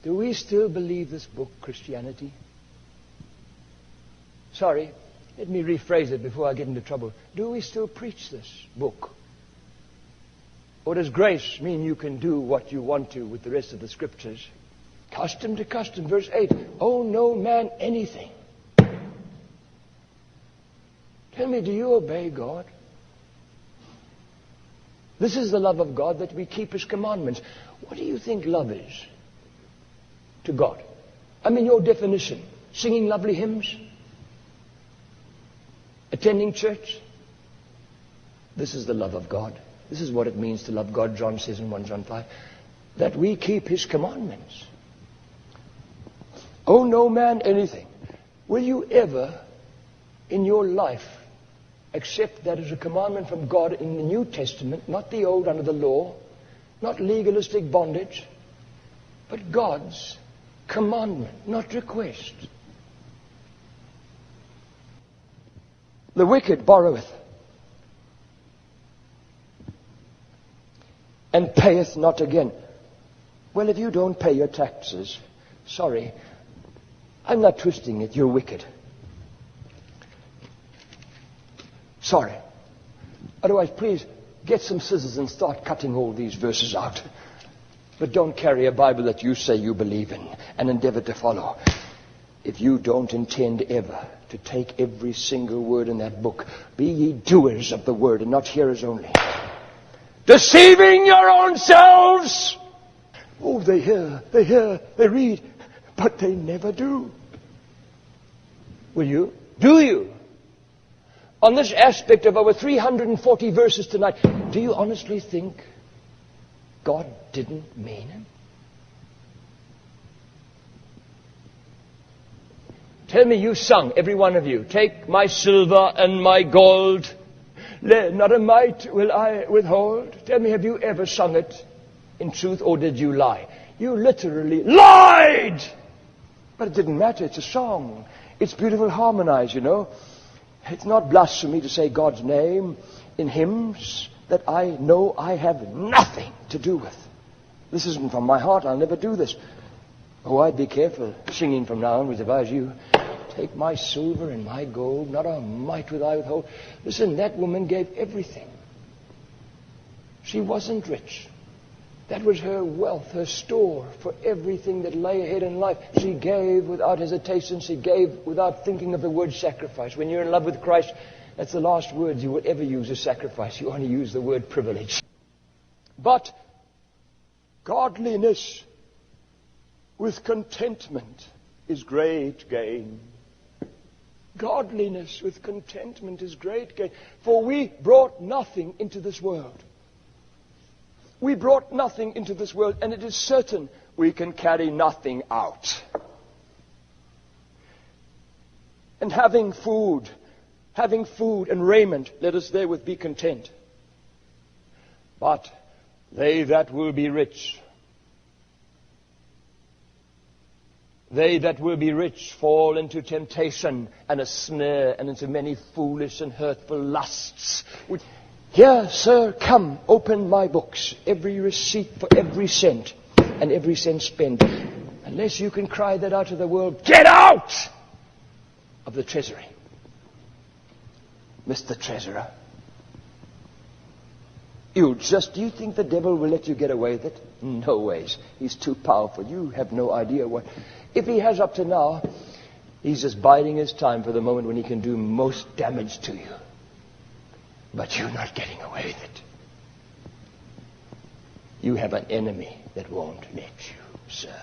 Do we still believe this book, Christianity? Sorry, let me rephrase it before I get into trouble. Do we still preach this book? Or does grace mean you can do what you want to with the rest of the scriptures? Custom to custom, verse 8. Owe no man anything. Tell me, do you obey God? This is the love of God, that we keep His commandments. What do you think love is to God? I mean, your definition. Singing lovely hymns? Attending church? This is the love of God. This is what it means to love God, John says in 1 John 5. That we keep His commandments. Owe no man anything. Will you ever, in your life, accept that as a commandment from God in the New Testament, not the Old under the law, not legalistic bondage, but God's commandment, not request? The wicked borroweth, and payeth not again. Well, if you don't pay your taxes, sorry, I'm not twisting it, you're wicked. Sorry. Otherwise, please get some scissors and start cutting all these verses out. But don't carry a Bible that you say you believe in and endeavor to follow if you don't intend ever to take every single word in that book. Be ye doers of the word and not hearers only, deceiving your own selves. Oh, they hear, they read, but they never do. Will you? Do you? On this aspect of over 340 verses tonight, do you honestly think God didn't mean it? Tell me you sung, every one of you, take my silver and my gold, not a mite will I withhold. Tell me, have you ever sung it in truth, or did you lie? You literally lied! But it didn't matter, it's a song. It's beautiful harmonized, you know. It's not blasphemy to say God's name in hymns that I know I have nothing to do with. This isn't from my heart, I'll never do this. Oh, I'd be careful singing from now onwards if I was you. Take my silver and my gold, not a mite will I withhold. Listen, that woman gave everything. She wasn't rich. That was her wealth, her store for everything that lay ahead in life. She gave without hesitation. She gave without thinking of the word sacrifice. When you're in love with Christ, that's the last words you will ever use as sacrifice. You only use the word privilege. But godliness with contentment is great gain. Godliness with contentment is great gain. For we brought nothing into this world. We brought nothing into this world, and it is certain we can carry nothing out. And having food and raiment, let us therewith be content. But they that will be rich, fall into temptation and a snare and into many foolish and hurtful lusts. Here, sir, come, open my books, every receipt for every cent, and every cent spent. Unless you can cry that out to the world, get out of the treasury. Mr. Treasurer, do you think the devil will let you get away with it? No ways. He's too powerful. You have no idea what. If he has up to now, he's just biding his time for the moment when he can do most damage to you. But you're not getting away with it. You have an enemy that won't let you, sir.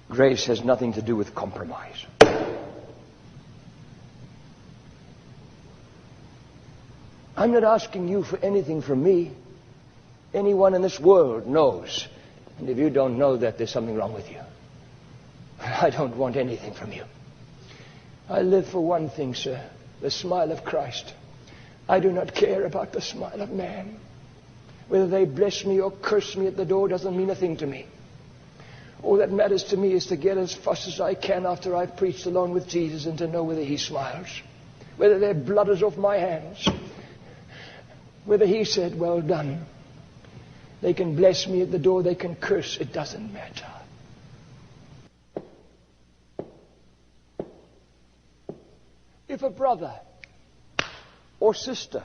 Grace has nothing to do with compromise. I'm not asking you for anything from me. Anyone in this world knows. And if you don't know that, there's something wrong with you. I don't want anything from you. I live for one thing, sir, the smile of Christ. I do not care about the smile of man. Whether they bless me or curse me at the door doesn't mean a thing to me. All that matters to me is to get as fast as I can after I've preached along with Jesus and to know whether he smiles, whether their blood is off my hands, whether he said, well done. They can bless me at the door, they can curse, it doesn't matter. If a brother or sister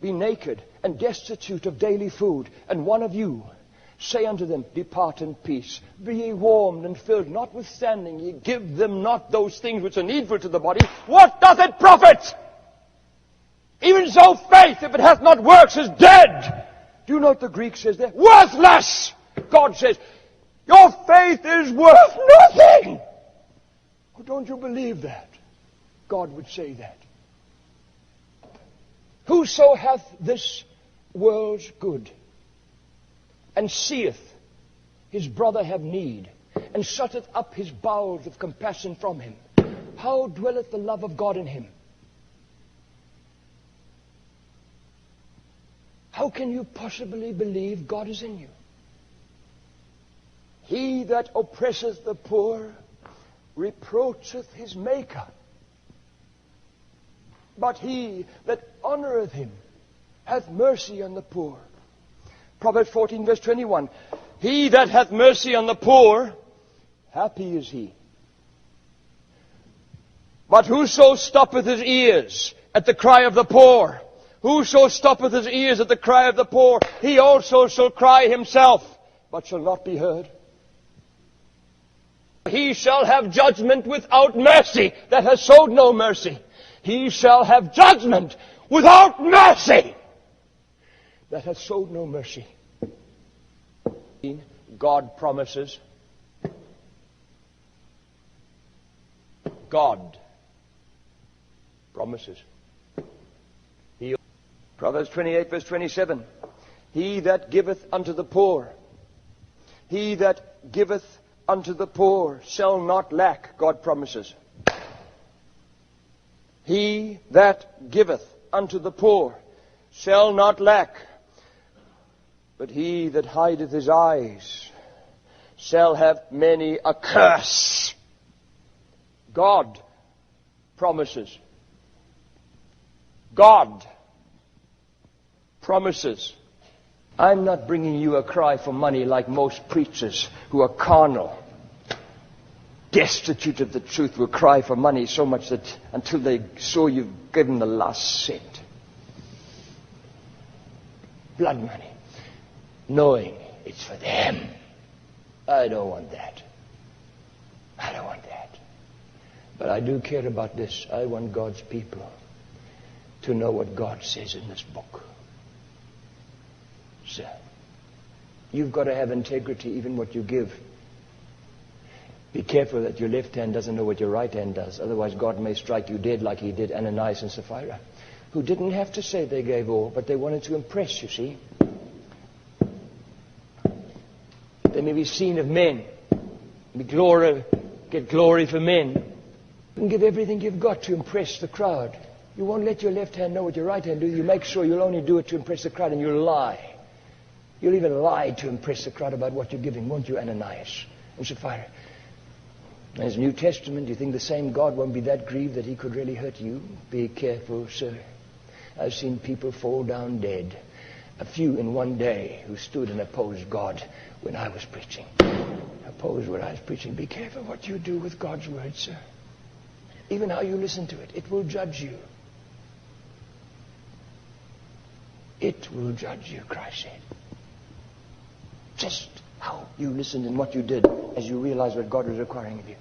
be naked and destitute of daily food, and one of you say unto them, depart in peace, be ye warmed and filled, notwithstanding ye give them not those things which are needful to the body, what doth it profit? Even so faith, if it hath not works, is dead. Do you know what the Greek says there? Worthless! God says, your faith is worth nothing! Oh, don't you believe that? God would say that. Whoso hath this world's good, and seeth his brother have need, and shutteth up his bowels of compassion from him, how dwelleth the love of God in him? How can you possibly believe God is in you? He that oppresseth the poor reproacheth his Maker. But he that honoureth him hath mercy on the poor. Proverbs 14 verse 21. He that hath mercy on the poor, happy is he. But whoso stoppeth his ears at the cry of the poor, whoso stoppeth his ears at the cry of the poor, he also shall cry himself, but shall not be heard. He shall have judgment without mercy that has showed no mercy. He shall have judgment without mercy that has showed no mercy. God promises. God promises. Proverbs 28 verse 27. He that giveth unto the poor, he that giveth unto the poor shall not lack, God promises. He that giveth unto the poor shall not lack, but he that hideth his eyes shall have many a curse. God promises. God promises. I'm not bringing you a cry for money like most preachers who are carnal, destitute of the truth, will cry for money so much that until they saw you've given the last cent. Blood money. Knowing it's for them. I don't want that. I don't want that. But I do care about this. I want God's people to know what God says in this book. So, you've got to have integrity even what you give. Be careful that your left hand doesn't know what your right hand does. Otherwise God may strike you dead like he did Ananias and Sapphira, who didn't have to say they gave all, but they wanted to impress, you see. They may be seen of men, get glory for men. You can give everything you've got to impress the crowd. You won't let your left hand know what your right hand does. You make sure you'll only do it to impress the crowd, and you'll lie. You'll even lie to impress the crowd about what you're giving, won't you, Ananias and Sapphira? In his New Testament, do you think the same God won't be that grieved that he could really hurt you? Be careful, sir. I've seen people fall down dead. A few in one day who stood and opposed God when I was preaching. Opposed what I was preaching. Be careful what you do with God's word, sir. Even how you listen to it. It will judge you. It will judge you, Christ said. Just how you listened and what you did as you realized what God was requiring of you.